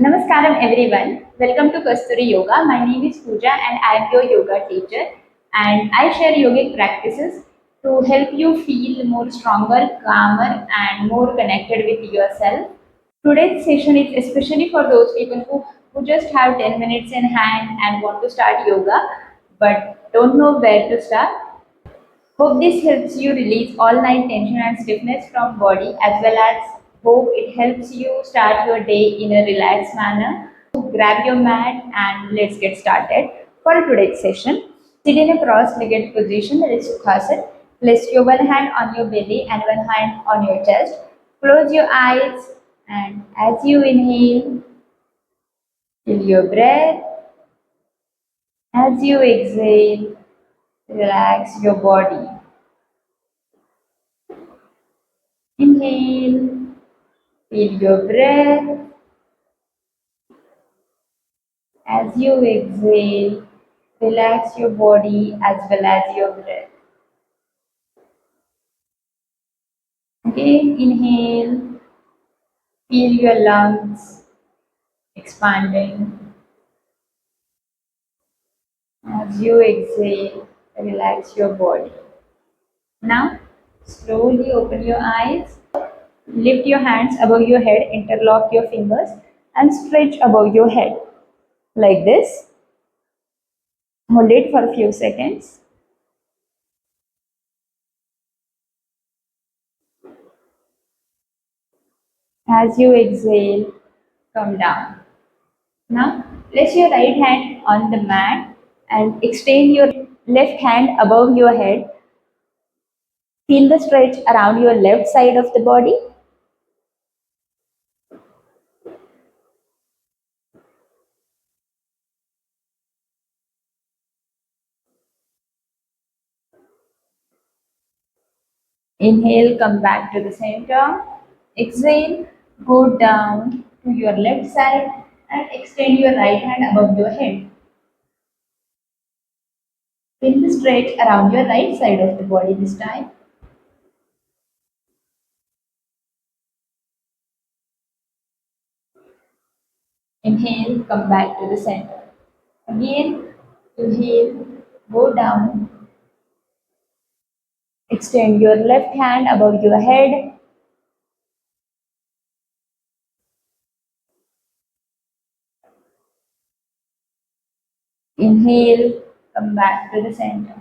Namaskaram everyone. Welcome to Kasturi Yoga. My name is Pooja and I am your yoga teacher, and I share yogic practices to help you feel more stronger, calmer and more connected with yourself. Today's session is especially for those people who just have 10 minutes in hand and want to start yoga but don't know where to start. Hope this helps you release all night tension and stiffness from body, as well as hope it helps you start your day in a relaxed manner. So grab your mat and let's get started for today's session. Sit in a cross-legged position, that is Sukhasana. Place your one hand on your belly and one hand on your chest. Close your eyes and as you inhale, feel your breath. As you exhale, relax your body. Inhale, feel your breath. As you exhale, relax your body as well as your breath. Again, inhale, feel your lungs expanding. As you exhale, relax your body. Now, slowly open your eyes, lift your hands above your head, interlock your fingers, and stretch above your head like this. Hold it for a few seconds. As you exhale, come down. Now, place your right hand on the mat and extend your left hand above your head. Feel the stretch around your left side of the body. Inhale, come back to the center. Exhale, go down to your left side and extend your right hand above your head. Feel the stretch around your right side of the body this time. Inhale, come back to the center. Again, inhale, go down. Extend your left hand above your head. Inhale, come back to the center.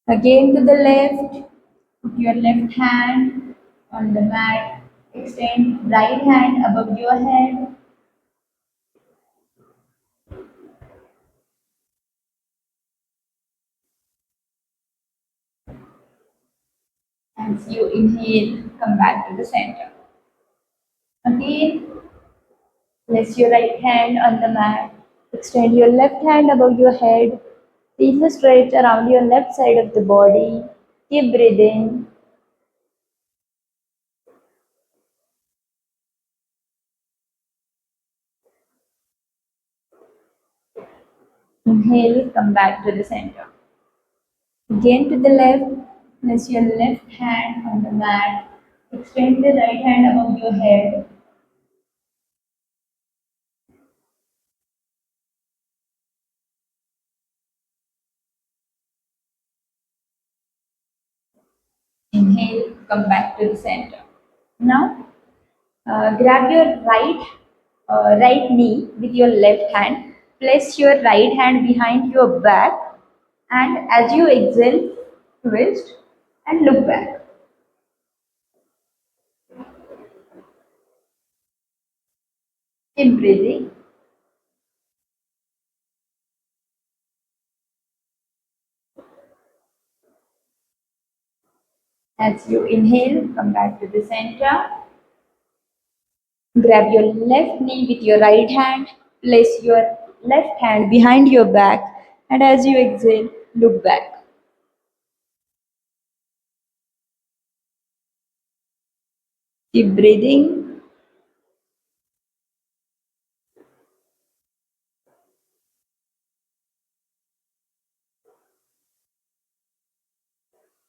Again to the left, put your left hand on the mat. Extend right hand above your head. As you inhale, come back to the center. Again, place your right hand on the mat. Extend your left hand above your head. Feel the stretch around your left side of the body. Keep breathing. Inhale, come back to the center. Again to the left, place your left hand on the mat. Extend the right hand above your head. Inhale, come back to the center. Now, grab your right knee with your left hand. Place your right hand behind your back, and as you exhale, twist and look back. Keep breathing. As you inhale, come back to the center. Grab your left knee with your right hand. Place your left hand behind your back, and as you exhale, look back. Keep breathing.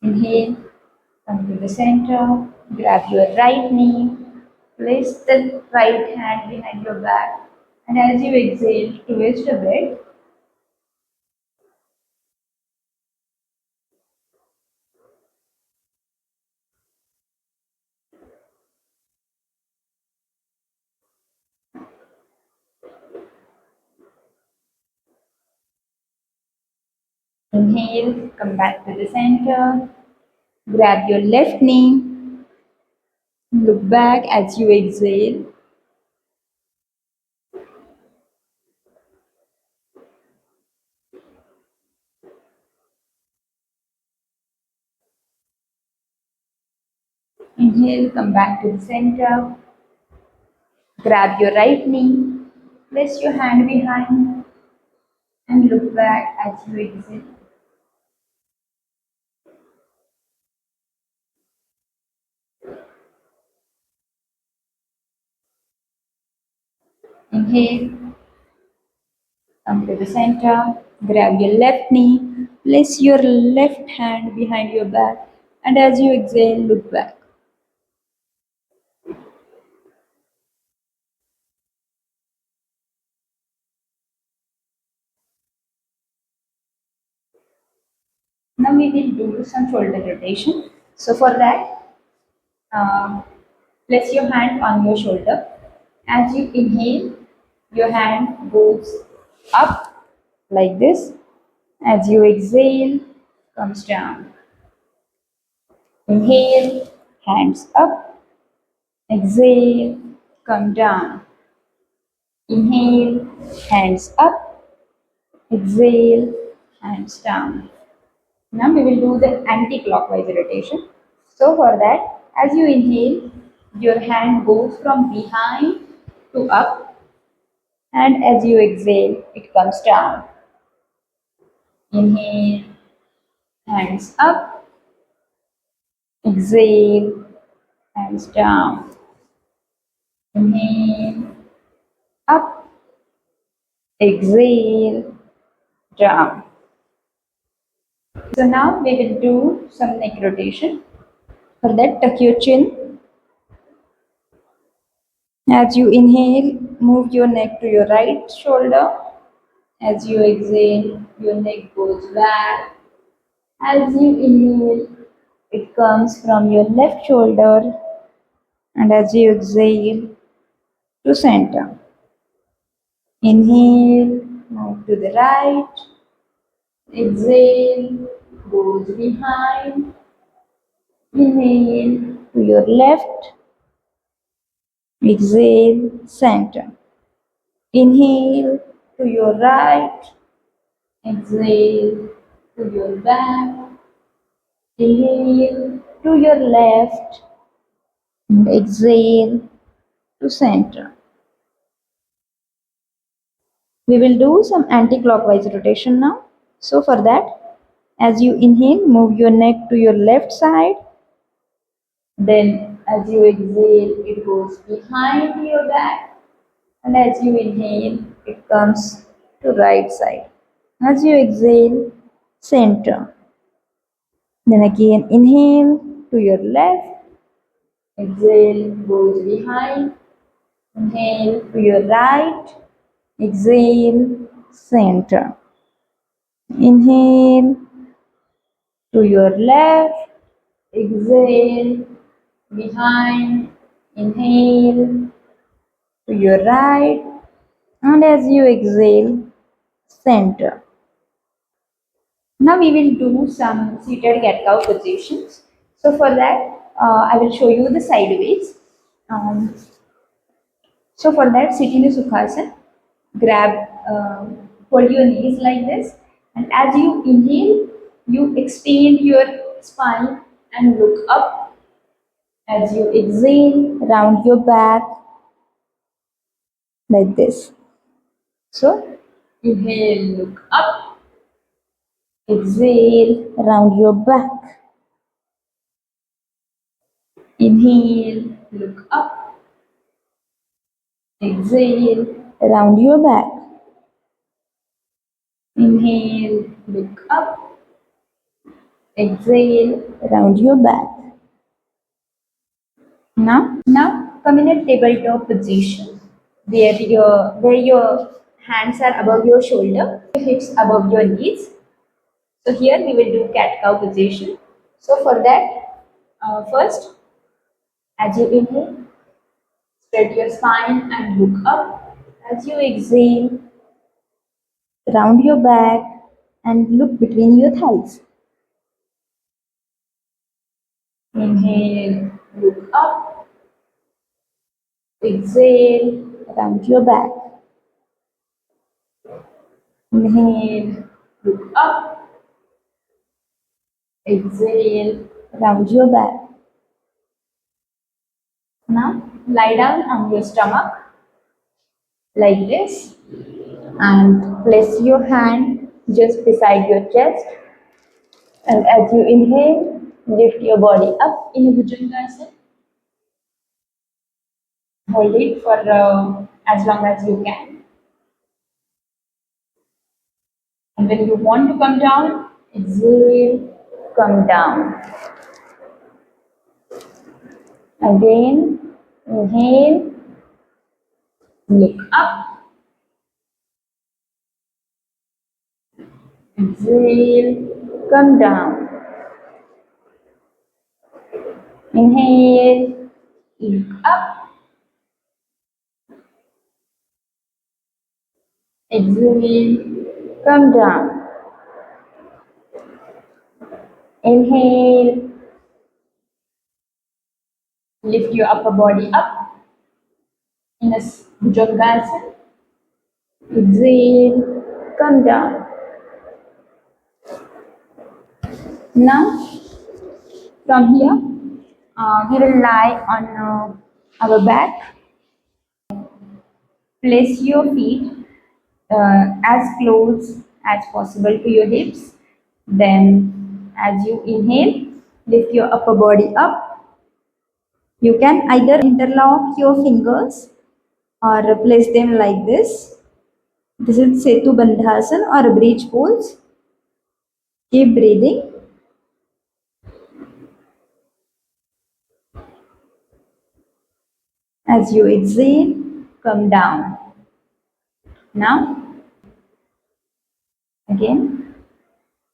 Inhale, come to the center. Grab your right knee. Place the right hand behind your back. And as you exhale, twist a bit. Inhale, come back to the center. Grab your left knee. Look back as you exhale. Inhale, come back to the center. Grab your right knee. Place your hand behind and look back as you exhale. Inhale, come to the center. Grab your left knee. Place your left hand behind your back. And as you exhale, look back. Now we will do some shoulder rotation. So for that, place your hand on your shoulder. As you inhale, your hand goes up like this. As you exhale, comes down. Inhale, hands up. Exhale, come down. Inhale, hands up. Exhale, hands down. Now we will do the anti-clockwise rotation. So for that, as you inhale, your hand goes from behind to up, and as you exhale, it comes down. Inhale, hands up. Exhale, hands down. Inhale, up. Exhale, down. So now we will do some neck rotation. For that, tuck your chin. As you inhale, move your neck to your right shoulder. As you exhale, your neck goes back. As you inhale, it comes from your left shoulder. And as you exhale, to center. Inhale, move to the right. Exhale, goes behind. Inhale to your left. Exhale, center. Inhale to your right. Exhale to your back. Inhale to your left. And exhale to center. We will do some anti-clockwise rotation now. So for that, as you inhale, move your neck to your left side. Then as you exhale, it goes behind your back. And as you inhale, it comes to right side. As you exhale, center. Then again inhale to your left. Exhale, goes behind. Inhale to your right. Exhale, center. Inhale to your left. Exhale, behind. Inhale to your right. And as you exhale, center. Now we will do some seated cat-cow positions. So for that, I will show you the sideways. Um, so for that, sit in a Sukhasana. Grab, hold your knees like this, and as you inhale, you extend your spine and look up. As you exhale, round your back like this. So inhale, look up. Exhale, round your back. Inhale, look up. Exhale, round your back. Inhale, look up. Exhale, round your back. Now Come in a tabletop position where your hands are above your shoulder, your hips above your knees. So here we will do cat cow position. So for that, first, as you inhale, spread your spine and look up. As you exhale, round your back and look between your thighs. Inhale, look up. Exhale, round your back. Inhale, look up. Exhale, round your back. Now lie down on your stomach like this and place your hand just beside your chest. And as you inhale, lift your body up in a Bhujangasana. Hold it for as long as you can. And when you want to come down, exhale, come down. Again, inhale, look up, exhale, come down. Inhale, look up, exhale, come down. Inhale, lift your upper body up in a Bhujangasana. Exhale, come down. Now, from here, we will lie on our back. Place your feet as close as possible to your hips. Then, as you inhale, lift your upper body up. You can either interlock your fingers or place them like this. This is Setu Bandhasana or bridge pose. Keep breathing. As you exhale, come down. Now, again,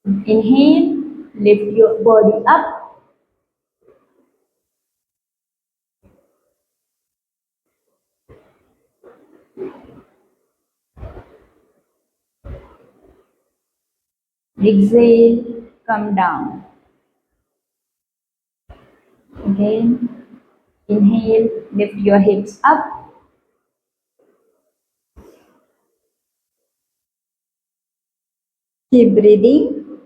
inhale, lift your body up. Exhale, come down. Again, inhale, lift your hips up. Keep breathing.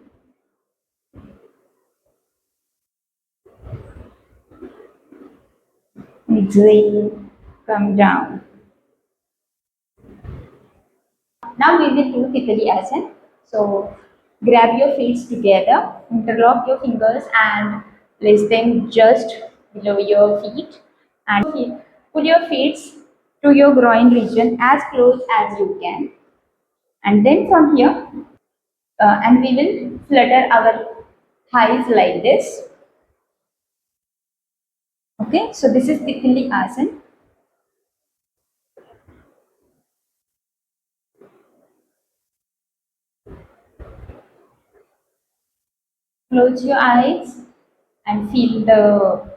Exhale, come down. Now we will do Titali Asana. So grab your feet together, interlock your fingers and place them just below your feet and pull your feet to your groin region as close as you can. And then from here, and we will flutter our thighs like this. Okay, so this is Titali Asana. Close your eyes and feel the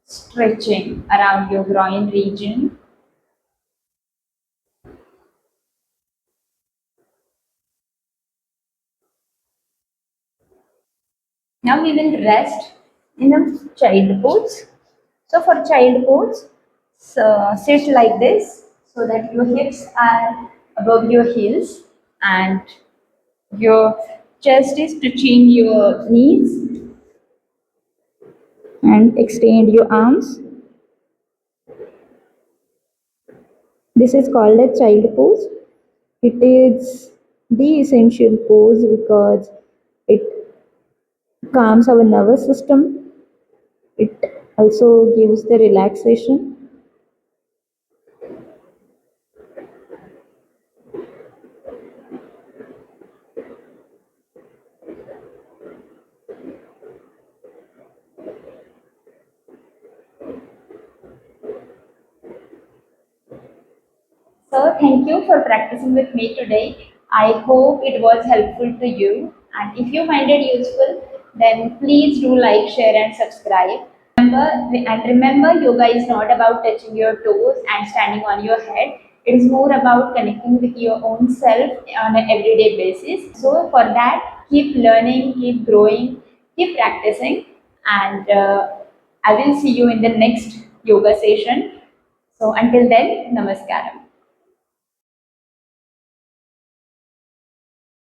stretching around your groin region. Now we will rest in a child pose. So for child pose, so sit like this so that your hips are above your heels and your chest is touching your knees and extend your arms. This is called a child pose. It is the essential pose because it calms our nervous system. It also gives the relaxation. So thank you for practicing with me today. I hope it was helpful to you. And if you find it useful, then please do like, share, and subscribe. Remember, yoga is not about touching your toes and standing on your head. It is more about connecting with your own self on an everyday basis. So for that, keep learning, keep growing, keep practicing, and I will see you in the next yoga session. So until then, namaskaram.